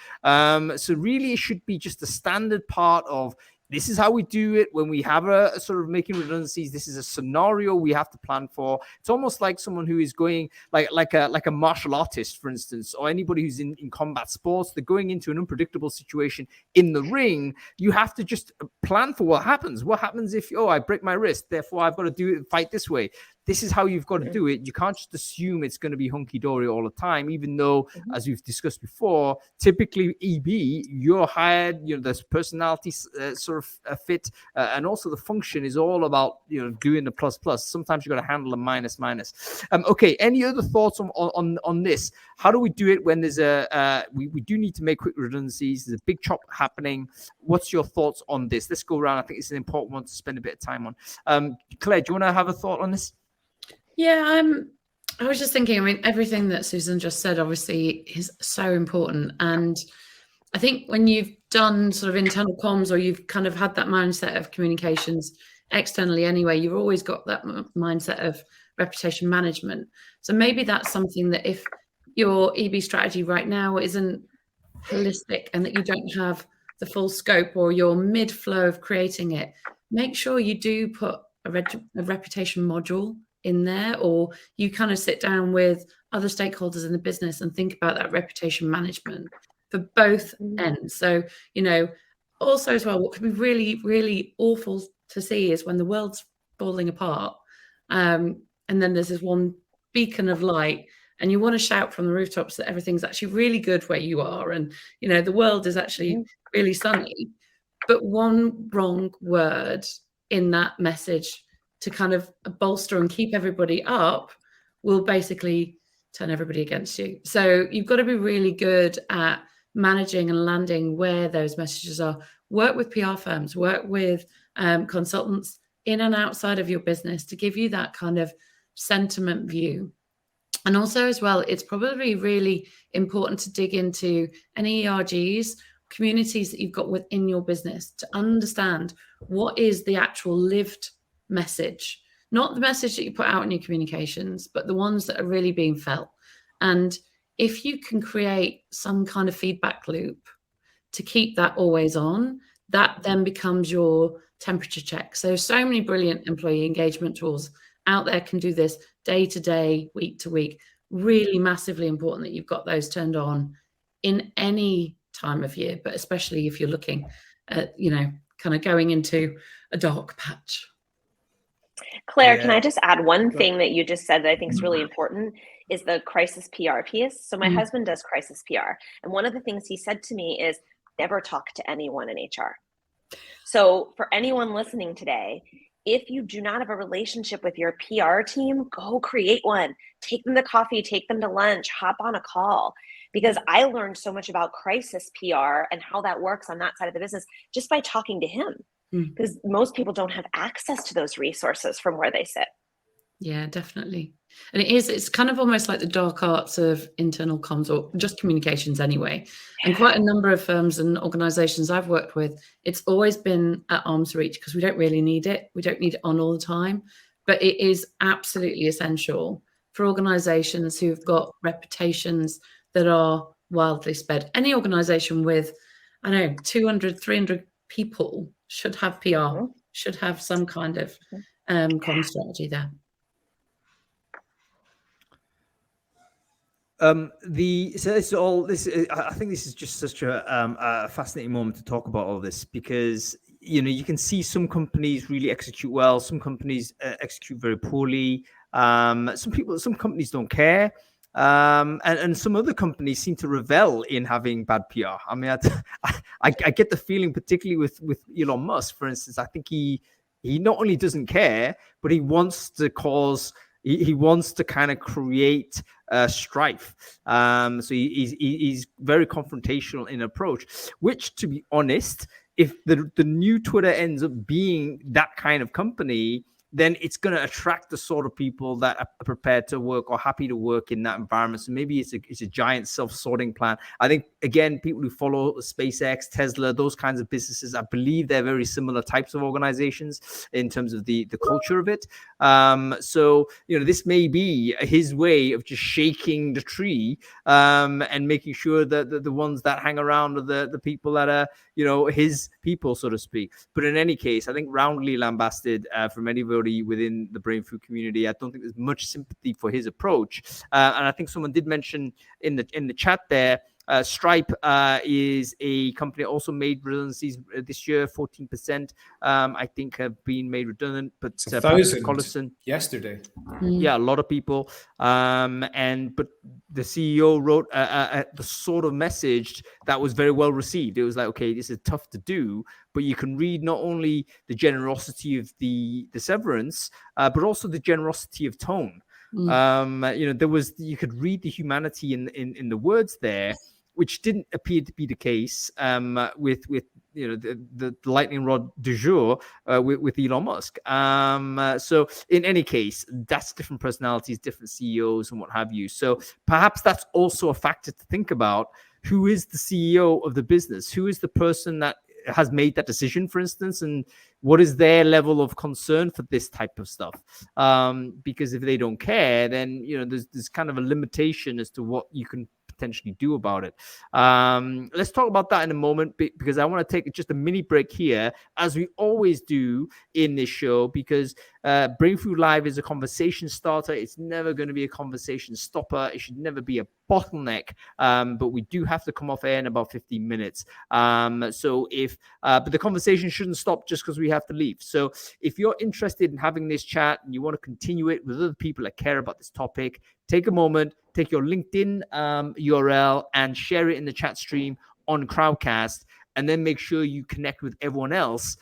So really, it should be just a standard part of, this is how we do it when we have a sort of making redundancies. This is a scenario we have to plan for. It's almost like someone who is going like a martial artist, for instance, or anybody who's in combat sports. They're going into an unpredictable situation in the ring. You have to just plan for what happens. What happens if, I break my wrist, therefore I've got to fight this way. This is how you've got to do it. You can't just assume it's going to be hunky-dory all the time, even though, as we've discussed before, typically EB, you're hired, there's personality sort of fit, and also the function is all about, doing the plus. Sometimes you've got to handle a minus. Okay, any other thoughts on this? How do we do it when there's we do need to make quick redundancies? There's a big chop happening. What's your thoughts on this? Let's go around. I think it's an important one to spend a bit of time on. Claire, do you want to have a thought on this? Yeah, I was just thinking, everything that Susan just said obviously is so important. And I think when you've done sort of internal comms, or you've kind of had that mindset of communications externally anyway, you've always got that mindset of reputation management. So maybe that's something that if your EB strategy right now isn't holistic and that you don't have the full scope, or you're mid-flow of creating it, make sure you do put a reputation module in there, or you kind of sit down with other stakeholders in the business and think about that reputation management for both ends. So, you know, also as well, what could be really, really awful to see is when the world's falling apart, and then there's this one beacon of light, and you want to shout from the rooftops that everything's actually really good where you are, and you know the world is actually really sunny, but one wrong word in that message to kind of bolster and keep everybody up will basically turn everybody against you. So you've got to be really good at managing and landing where those messages are. Work with PR firms, work with consultants in and outside of your business to give you that kind of sentiment view. And also as well, it's probably really important to dig into any ERGs, communities that you've got within your business to understand what is the actual lived message, not the message that you put out in your communications, but the ones that are really being felt. And if you can create some kind of feedback loop to keep that always on, that then becomes your temperature check. So many brilliant employee engagement tools out there can do this day to day, week to week. Really massively important that you've got those turned on in any time of year, but especially if you're looking at, you know, kind of going into a dark patch. Claire, can I just add one thing that you just said that I think is really important is the crisis PR piece. So my husband does crisis PR. And one of the things he said to me is never talk to anyone in HR. So for anyone listening today, if you do not have a relationship with your PR team, go create one. Take them to coffee, take them to lunch, hop on a call. Because I learned so much about crisis PR and how that works on that side of the business just by talking to him. Because most people don't have access to those resources from where they sit. Yeah, definitely. And it's kind of almost like the dark arts of internal comms, or just communications anyway. And quite a number of firms and organizations I've worked with, it's always been at arm's reach because we don't really need it. We don't need it on all the time, but it is absolutely essential for organizations who've got reputations that are wildly sped. Any organization with, 200, 300 people should have PR, should have some kind of comm strategy there. I think this is just such a fascinating moment to talk about all this, because you can see some companies really execute well, some companies execute very poorly. Some companies don't care, and some other companies seem to revel in having bad PR. I mean, I get the feeling, particularly with Elon Musk, for instance. I think he not only doesn't care, but he wants to cause. He wants to kind of create strife. So he's very confrontational in approach, which, to be honest, if the new Twitter ends up being that kind of company, then it's going to attract the sort of people that are prepared to work or happy to work in that environment. So maybe it's a giant self-sorting plan. I think, again, people who follow SpaceX, Tesla, those kinds of businesses, I believe they're very similar types of organizations in terms of the culture of it. So, this may be his way of just shaking the tree and making sure that the ones that hang around are the people that are, his people, so to speak. But in any case, I think roundly lambasted from anybody within the Brainfood community. I don't think there's much sympathy for his approach. And I think someone did mention in the chat there, Stripe is a company that also made redundancies this year. 14%, I think, have been made redundant. But 1,000 yesterday. Yeah, a lot of people. But the CEO wrote the sort of message that was very well received. It was like, okay, this is tough to do, but you can read not only the generosity of the severance, but also the generosity of tone. You could read the humanity in the words there, which didn't appear to be the case with the lightning rod du jour with Elon Musk. So in any case, that's different personalities, different CEOs, and what have you. So perhaps that's also a factor to think about. Who is the CEO of the business? Who is the person that has made that decision, for instance, and what is their level of concern for this type of stuff? Because if they don't care, then there's kind of a limitation as to what you can potentially do about it. Let's talk about that in a moment, because I want to take just a mini break here, as we always do in this show, because Brainfood Live is a conversation starter. It's never going to be a conversation stopper. It should never be a bottleneck, but we do have to come off air in about 15 minutes. But the conversation shouldn't stop just because we have to leave. So if you're interested in having this chat and you want to continue it with other people that care about this topic, take a moment, take your LinkedIn URL and share it in the chat stream on Crowdcast, and then make sure you connect with everyone else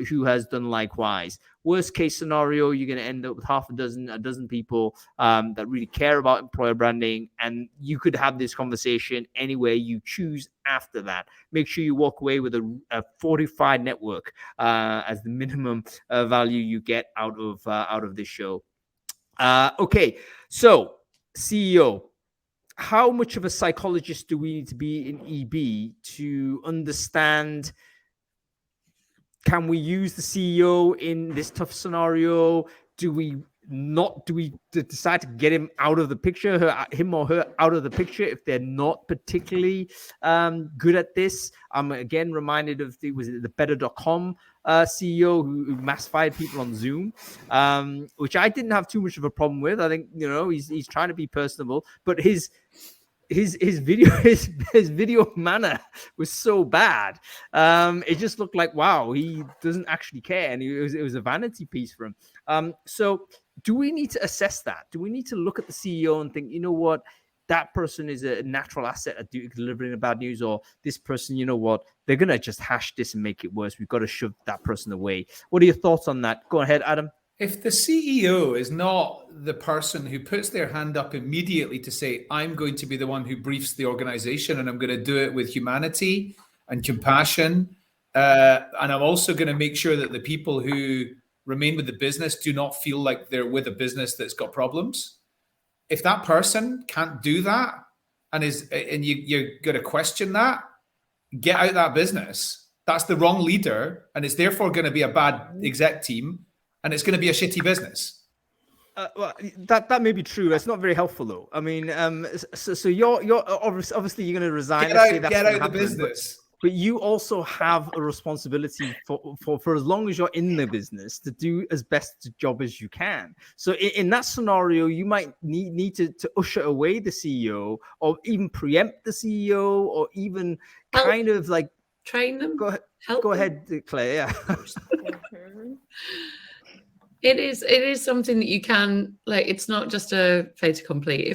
who has done likewise. Worst case scenario, you're going to end up with a dozen people that really care about employer branding, and you could have this conversation any way you choose after that. Make sure you walk away with a fortified network as the minimum value you get out of this show. Okay, so CEO, how much of a psychologist do we need to be in EB to understand? Can we use the CEO in this tough scenario? Do we decide to get him out of the picture, him or her out of the picture if they're not particularly good at this? I'm again reminded of the better.com CEO who mass fired people on Zoom, which I didn't have too much of a problem with. I think he's trying to be personable, but his video manner was so bad. It just looked like, wow, he doesn't actually care, and it was a vanity piece for him. So do we need to assess that? Do we need to look at the CEO and think, you know what, that person is a natural asset at delivering the bad news, or this person, you know what, they're gonna just hash this and make it worse. We've got to shove that person away. What are your thoughts on that? Go ahead, Adam. If the CEO is not the person who puts their hand up immediately to say, I'm going to be the one who briefs the organization, and I'm going to do it with humanity and compassion, and I'm also going to make sure that the people who remain with the business do not feel like they're with a business that's got problems. If that person can't do that and you're going to question that, get out of that business. That's the wrong leader, and it's therefore going to be a bad exec team, and it's going to be a shitty business. Well, that may be true. That's not very helpful, though. I mean, so you're obviously you're going to resign. Get out of the business. But you also have a responsibility for as long as you're in the business to do as best a job as you can. So in that scenario, you might need to usher away the CEO, or even preempt the CEO, or even kind of like train them. Go ahead, Claire. Yeah. It is something that you can, like, it's not just a fait accompli.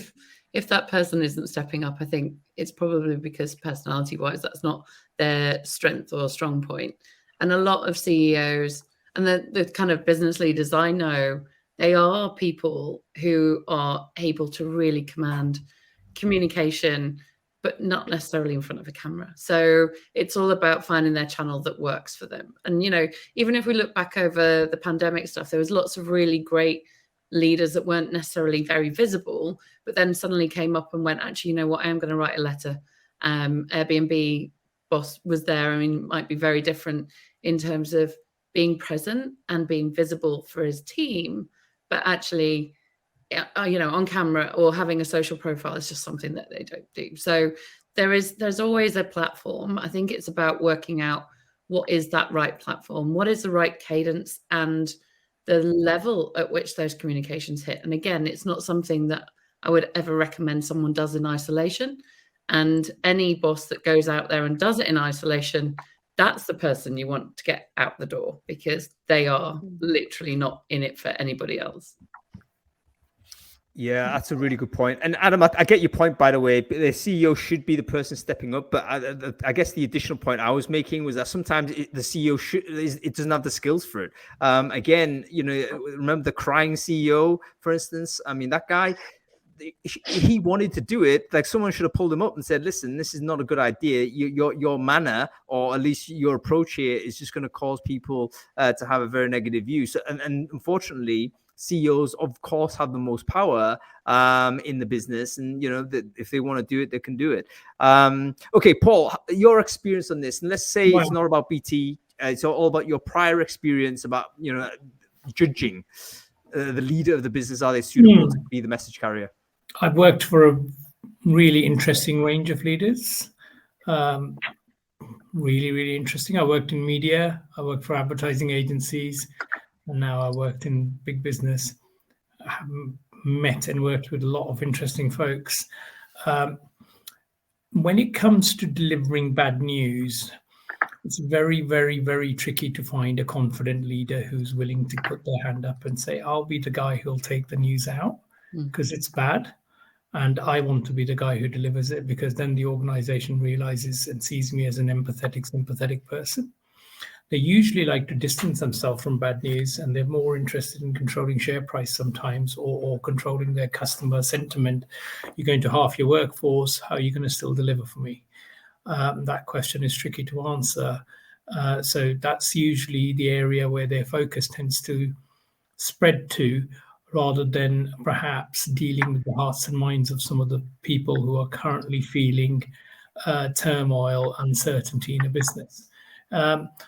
If that person isn't stepping up, I think it's probably because personality-wise, that's not their strength or strong point. And a lot of CEOs and the kind of business leaders I know, they are people who are able to really command communication, but not necessarily in front of a camera. So it's all about finding their channel that works for them. And, even if we look back over the pandemic stuff, there was lots of really great leaders that weren't necessarily very visible, but then suddenly came up and went, actually, you know what, I am going to write a letter. Airbnb boss was there. I mean, it might be very different in terms of being present and being visible for his team, but actually, on camera or having a social profile is just something that they don't do. So there's always a platform. I think it's about working out what is that right platform, what is the right cadence, and the level at which those communications hit. And again, it's not something that I would ever recommend someone does in isolation. And any boss that goes out there and does it in isolation, that's the person you want to get out the door, because they are literally not in it for anybody else. Yeah, that's a really good point. And Adam, I get your point, by the way. The CEO should be the person stepping up. But I guess the additional point I was making was that sometimes the CEO it doesn't have the skills for it. Again, remember the crying CEO, for instance? I mean, that guy, he wanted to do it. Like someone should have pulled him up and said, listen, this is not a good idea. Your manner, or at least your approach here, is just going to cause people to have a very negative view. So, and unfortunately, CEOs, of course, have the most power in the business, and if they want to do it, they can do it. Okay, Paul, your experience on this, and let's say it's not about BT, it's all about your prior experience about judging the leader of the business. Are they suitable to be the message carrier? I've worked for a really interesting range of leaders. Really, really interesting. I worked in media. I worked for advertising agencies. And now I worked in big business. I have met and worked with a lot of interesting folks. When it comes to delivering bad news, it's very, very, very tricky to find a confident leader who's willing to put their hand up and say, I'll be the guy who'll take the news out because it's bad. And I want to be the guy who delivers it, because then the organization realizes and sees me as an empathetic, sympathetic person. They usually like to distance themselves from bad news, and they're more interested in controlling share price sometimes, or controlling their customer sentiment. You're going to half your workforce. How are you going to still deliver for me? That question is tricky to answer. So that's usually the area where their focus tends to spread to, rather than perhaps dealing with the hearts and minds of some of the people who are currently feeling turmoil, uncertainty in a business.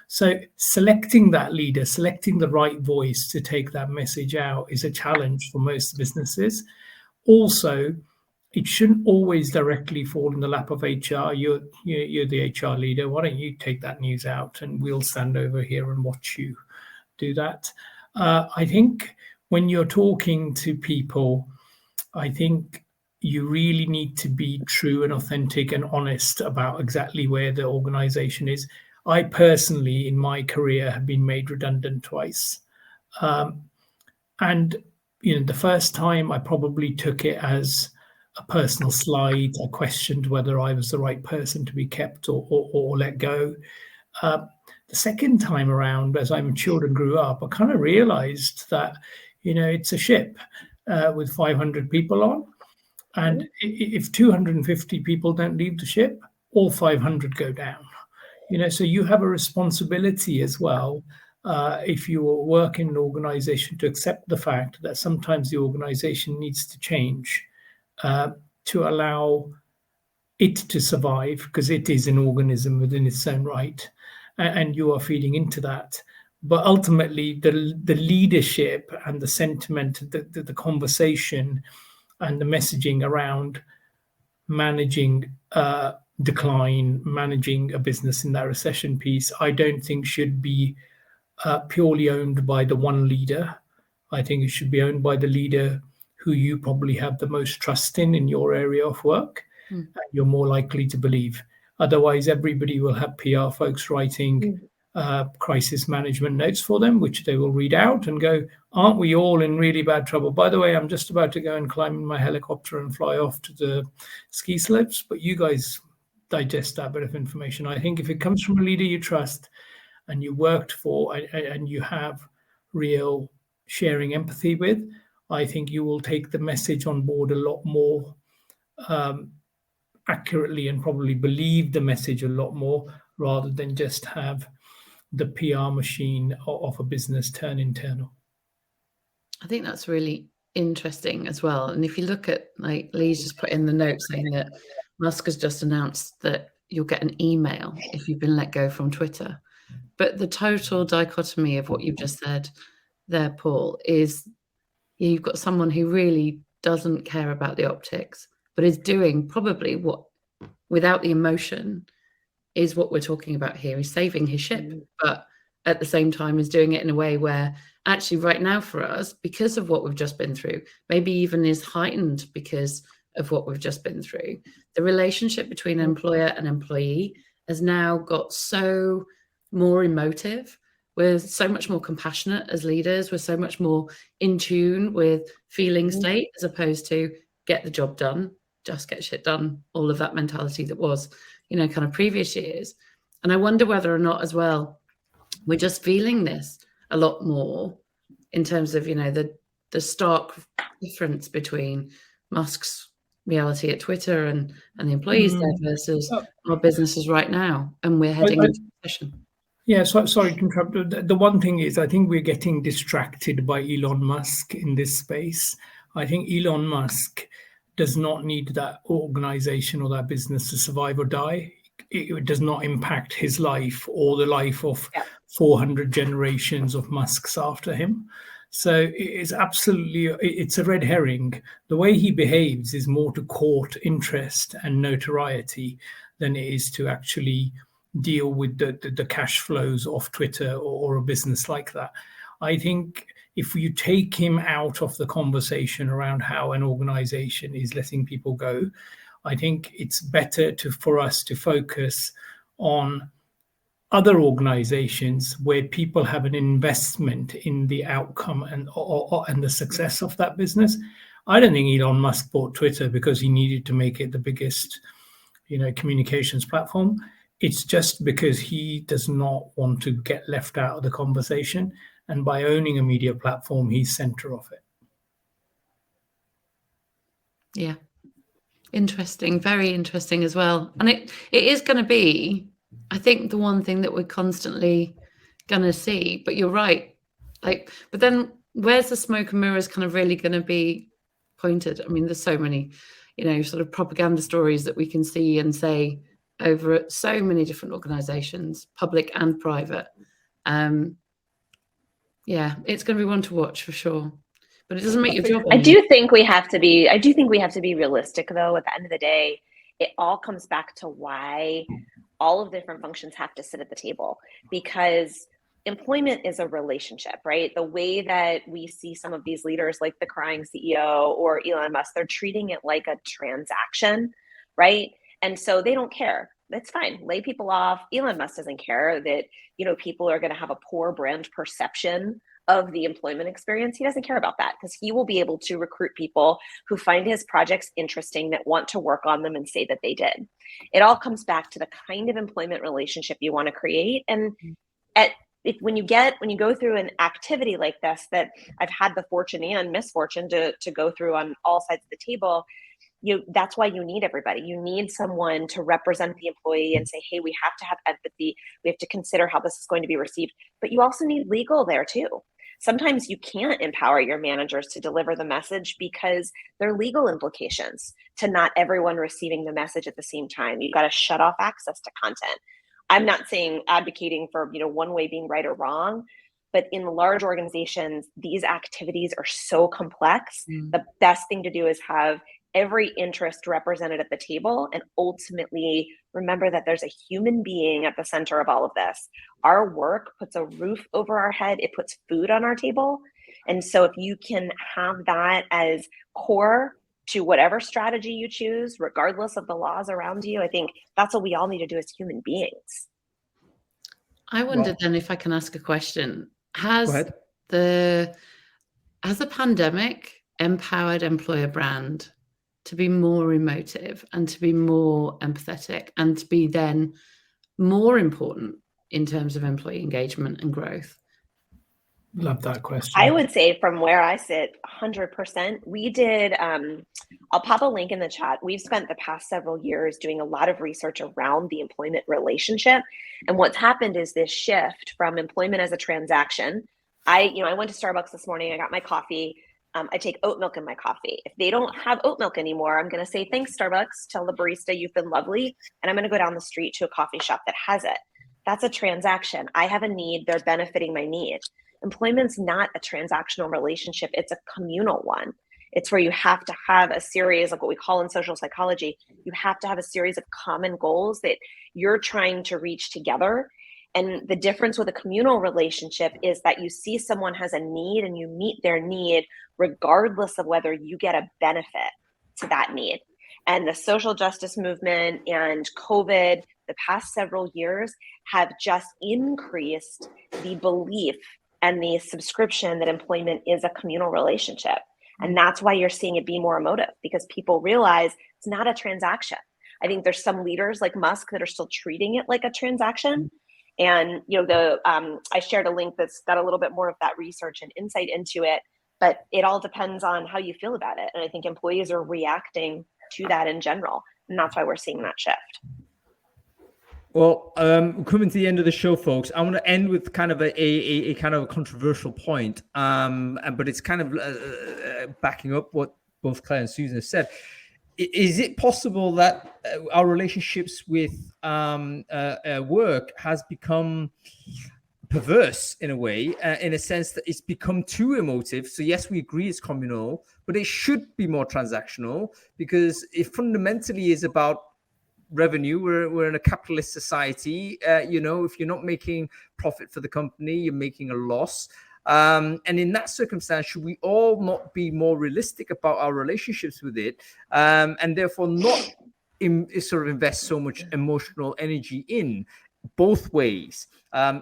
So selecting that leader, selecting the right voice to take that message out is a challenge for most businesses. Also, it shouldn't always directly fall in the lap of HR. You're the HR leader. Why don't you take that news out, and we'll stand over here and watch you do that. I think when you're talking to people, I think you really need to be true and authentic and honest about exactly where the organization is. I personally, in my career, have been made redundant twice. And the first time I probably took it as a personal slight. I questioned whether I was the right person to be kept or let go. The second time around, as I matured and grew up, I kind of realized that, it's a ship with 500 people on. And if 250 people don't leave the ship, all 500 go down. So you have a responsibility as well, if you work in an organization, to accept the fact that sometimes the organization needs to change to allow it to survive, because it is an organism within its own right, and you are feeding into that. But ultimately, the leadership and the sentiment, the conversation and the messaging around managing decline, managing a business in that recession piece, I don't think should be purely owned by the one leader. I think it should be owned by the leader who you probably have the most trust in your area of work, and you're more likely to believe. Otherwise, everybody will have PR folks writing crisis management notes for them, which they will read out and go, aren't we all in really bad trouble? By the way, I'm just about to go and climb in my helicopter and fly off to the ski slopes, but you guys digest that bit of information. I think if it comes from a leader you trust and you worked for and you have real sharing empathy with, I think you will take the message on board a lot more accurately and probably believe the message a lot more, rather than just have the PR machine of a business turn internal. I think that's really interesting as well. And if you look at, like Lee's just put in the note saying that Musk has just announced that you'll get an email if you've been let go from Twitter. But the total dichotomy of what you've just said there, Paul, is you've got someone who really doesn't care about the optics, but is doing probably what, without the emotion, is what we're talking about here. He's saving his ship, but at the same time is doing it in a way where actually right now for us, because of what we've just been through, maybe even is heightened because of what we've just been through, the relationship between employer and employee has now got so more emotive. We're so much more compassionate as leaders. We're so much more in tune with feeling state, as opposed to get the job done, just get shit done, all of that mentality that was, kind of previous years. And I wonder whether or not as well, we're just feeling this a lot more in terms of, the stark difference between Musk's reality at Twitter and the employees there versus our businesses right now, and we're heading into recession. Yeah, sorry to interrupt. The one thing is, I think we're getting distracted by Elon Musk in this space. I think Elon Musk does not need that organization or that business to survive or die. It does not impact his life or the life of 400 generations of Musks after him. So it's a red herring. The way he behaves is more to court interest and notoriety than it is to actually deal with the cash flows of Twitter or a business like that. I think if you take him out of the conversation around how an organization is letting people go, I think it's better for us to focus on other organizations where people have an investment in the outcome and the success of that business. I don't think Elon Musk bought Twitter because he needed to make it the biggest, communications platform. It's just because he does not want to get left out of the conversation. And by owning a media platform, he's center of it. Yeah. Interesting. Very interesting as well. And it is going to be, I think, the one thing that we're constantly going to see. But you're right. But then where's the smoke and mirrors kind of really going to be pointed? I mean, there's so many, sort of propaganda stories that we can see and say over at so many different organizations, public and private. Yeah, it's going to be one to watch for sure. But it doesn't make your job. I do think we have to be realistic, though. At the end of the day, it all comes back to why all of the different functions have to sit at the table, because employment is a relationship, right? The way that we see some of these leaders, like the crying CEO or Elon Musk, they're treating it like a transaction, right? And so they don't care. That's fine. Lay people off. Elon Musk doesn't care that, people are going to have a poor brand perception of the employment experience. He doesn't care about that because he will be able to recruit people who find his projects interesting, that want to work on them and say that they did. It all comes back to the kind of employment relationship you want to create. And when you go through an activity like this, that I've had the fortune and misfortune to go through on all sides of the table, that's why you need everybody. You need someone to represent the employee and say, hey, we have to have empathy. We have to consider how this is going to be received. But you also need legal there too. Sometimes you can't empower your managers to deliver the message because there are legal implications to not everyone receiving the message at the same time. You've got to shut off access to content. I'm not advocating for, one way being right or wrong, but in large organizations, these activities are so complex. The best thing to do is have every interest represented at the table, and ultimately remember that there's a human being at the center of all of this. Our work puts a roof over our head. It puts food on our table. And so if you can have that as core to whatever strategy you choose, regardless of the laws around you, I think that's what we all need to do as human beings. I wonder then if I can ask a question. Has Go ahead. Has the pandemic empowered employer brand to be more emotive and to be more empathetic and to be then more important in terms of employee engagement and growth? Love that question. I would say from where I sit, 100%. We did, I'll pop a link in the chat. We've spent the past several years doing a lot of research around the employment relationship. And what's happened is this shift from employment as a transaction. I went to Starbucks this morning, I got my coffee. I take oat milk in my coffee. If they don't have oat milk anymore, I'm going to say, thanks, Starbucks. Tell the barista you've been lovely. And I'm going to go down the street to a coffee shop that has it. That's a transaction. I have a need. They're benefiting my need. Employment's not a transactional relationship. It's a communal one. It's where you have to have a series of what we call in social psychology. You have to have a series of common goals that you're trying to reach together. And the difference with a communal relationship is that you see someone has a need and you meet their need regardless of whether you get a benefit to that need. And the social justice movement and COVID, the past several years, have just increased the belief and the subscription that employment is a communal relationship. And that's why you're seeing it be more emotive, because people realize it's not a transaction. I think there's some leaders like Musk that are still treating it like a transaction. And I shared a link that's got a little bit more of that research and insight into it. But it all depends on how you feel about it. And I think employees are reacting to that in general. And that's why we're seeing that shift. Well, coming to the end of the show, folks, I want to end with kind of a kind of a controversial point, but it's kind of backing up what both Claire and Susan have said. Is it possible that our relationships with work has become perverse in a way, in a sense that it's become too emotive? So yes, we agree it's communal, but it should be more transactional, because it fundamentally is about revenue. We're in a capitalist society. If you're not making profit for the company, you're making a loss. And in that circumstance, should we all not be more realistic about our relationships with it, and therefore not sort of invest so much emotional energy in both ways?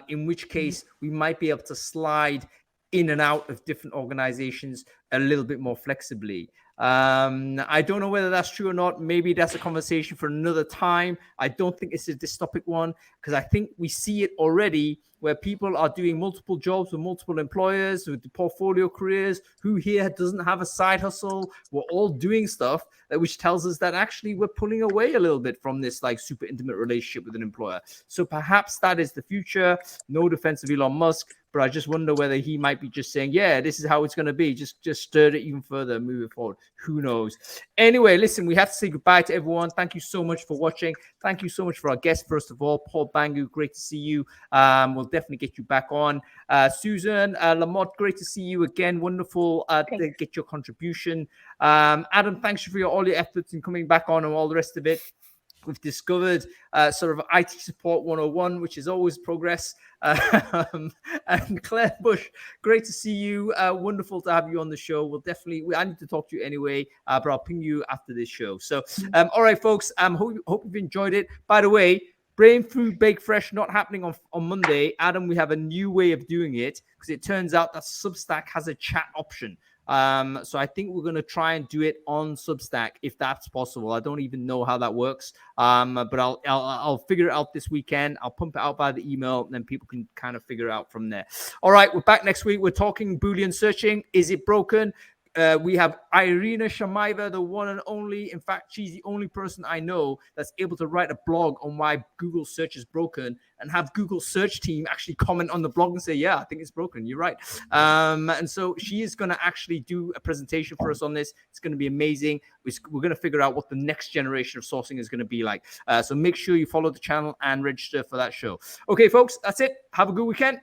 In which case, we might be able to slide in and out of different organizations a little bit more flexibly. I don't know whether that's true or not. Maybe that's a conversation for another time. I don't think it's a dystopic one, because I think we see it already, where people are doing multiple jobs with multiple employers with the portfolio careers. Who here doesn't have a side hustle? We're all doing stuff which tells us that actually we're pulling away a little bit from this like super intimate relationship with an employer. So perhaps that is the future. No defense of Elon Musk, but I just wonder whether he might be just saying, yeah, this is how it's going to be. Just stir it even further, move it forward. Who knows? Anyway, listen, we have to say goodbye to everyone. Thank you so much for watching. Thank you so much for our guest, first of all, Paul Bhangoo. Great to see you. We'll definitely get you back on. Susan, LaMotte, great to see you again. Wonderful to get your contribution. Adam, thanks for all your efforts in coming back on and all the rest of it. We've discovered sort of IT support 101, which is always progress. And Claire Bush, great to see you. Wonderful to have you on the show. We'll definitely, I need to talk to you anyway, but I'll ping you after this show. So, all right, folks, hope you've enjoyed it. By the way, Brainfood Bake Fresh not happening on Monday. Adam, we have a new way of doing it, because it turns out that Substack has a chat option. So I think we're going to try and do it on Substack if that's possible. I don't even know how that works. But I'll figure it out this weekend. I'll pump it out by the email, and then people can kind of figure it out from there. All right, we're back next week. We're talking Boolean searching. Is it broken? We have Irina Shamaeva, the one and only. In fact, she's the only person I know that's able to write a blog on why Google search is broken, and have Google search team actually comment on the blog and say, yeah, I think it's broken. You're right. And so she is going to actually do a presentation for us on this. It's going to be amazing. We're going to figure out what the next generation of sourcing is going to be like. So make sure you follow the channel and register for that show. Okay, folks, that's it. Have a good weekend.